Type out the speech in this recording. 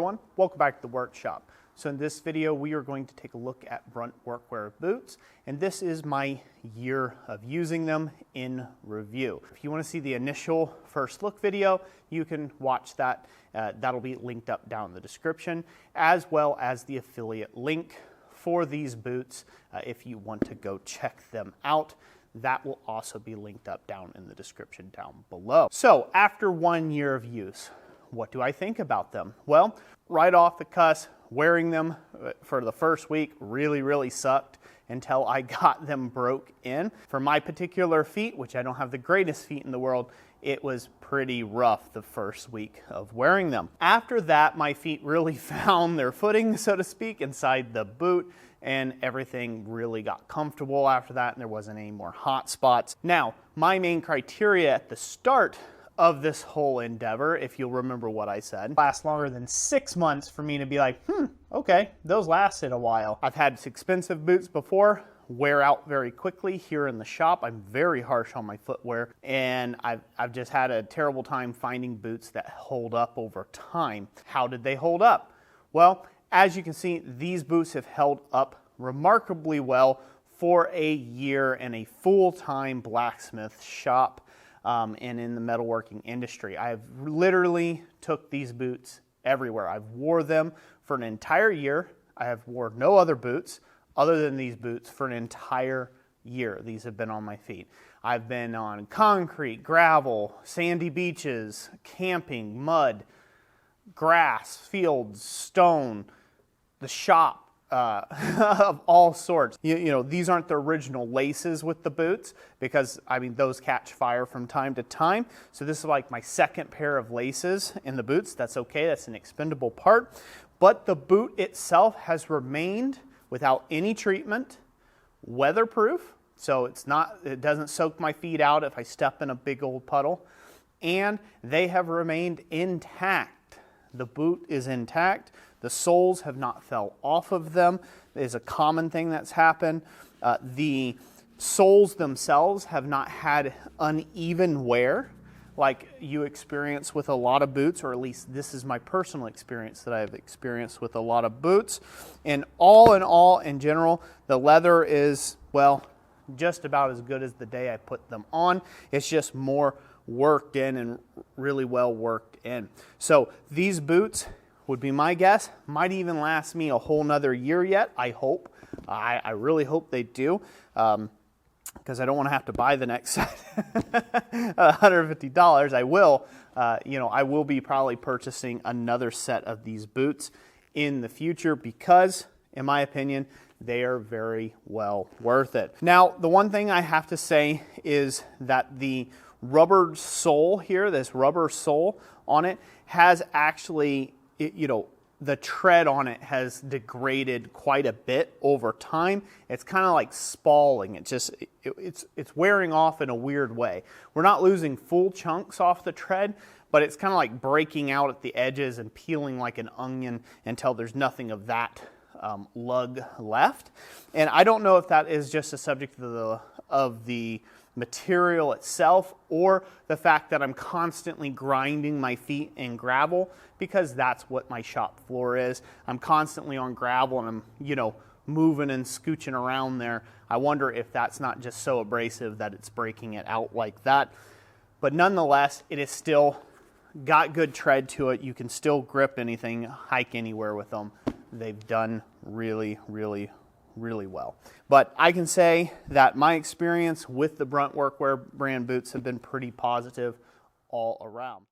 everyone, welcome back to the workshop. So in this video we are going to take a look at Brunt workwear boots, and this is my year of using them in review. If you want to see the initial first look video, you can watch that. That'll be linked up down in the description, as well as the affiliate link for these boots if you want to go check them out. That will also be linked up down in the description down below. So after 1 year of use, what do I think about them? Well, right off the cusp, wearing them for the first week really sucked until I got them broke in. For my particular feet, which I don't have the greatest feet in the world, it was pretty rough the first week of wearing them. After that, my feet really found their footing, so to speak, inside the boot, and everything really got comfortable after that, and there wasn't any more hot spots. Now, my main criteria at the start of this whole endeavor, if you'll remember what I said, lasts longer than 6 months for me to be like, okay, those lasted a while. I've had expensive boots before, wear out very quickly here in the shop. I'm very harsh on my footwear, and I've just had a terrible time finding boots that hold up over time. How did they hold up? Well, as you can see, these boots have held up remarkably well for a year in a full-time blacksmith shop and in the metalworking industry. I've literally took these boots everywhere. I've wore them for an entire year. I have wore no other boots other than these boots for an entire year. These have been on my feet. I've been on concrete, gravel, sandy beaches, camping, mud, grass, fields, stone, the shop, of all sorts. You know, these aren't the original laces with the boots because, I mean, those catch fire from time to time. So this is like my second pair of laces in the boots. That's okay, that's an expendable part. But the boot itself has remained without any treatment, weatherproof. So it doesn't soak my feet out if I step in a big old puddle. And they have remained intact. The boot is intact. The soles have not fell off of them. It's a common thing that's happened. The soles themselves have not had uneven wear like you experience with a lot of boots, or at least this is my personal experience that I've experienced with a lot of boots. And all in all, in general, the leather is, well, just about as good as the day I put them on. It's just more worked in and really well worked in. So these boots would be my guess, might even last me a whole nother year yet, I hope. I really hope they do, because I don't want to have to buy the next set $150. I will, I will be probably purchasing another set of these boots in the future because, in my opinion, they are very well worth it. Now, the one thing I have to say is that the rubber sole here, this rubber sole on it, has actually, the tread on it has degraded quite a bit over time. It's kind of like spalling. It's wearing off in a weird way. We're not losing full chunks off the tread, but it's kind of like breaking out at the edges and peeling like an onion until there's nothing of that lug left. And I don't know if that is just a subject of the material itself or the fact that I'm constantly grinding my feet in gravel, because that's what my shop floor is. I'm constantly on gravel and I'm, moving and scooching around there. I wonder if that's not just so abrasive that it's breaking it out like that. But nonetheless, it is still got good tread to it. You can still grip anything, hike anywhere with them. They've done really well. But I can say that my experience with the Brunt workwear brand boots have been pretty positive all around.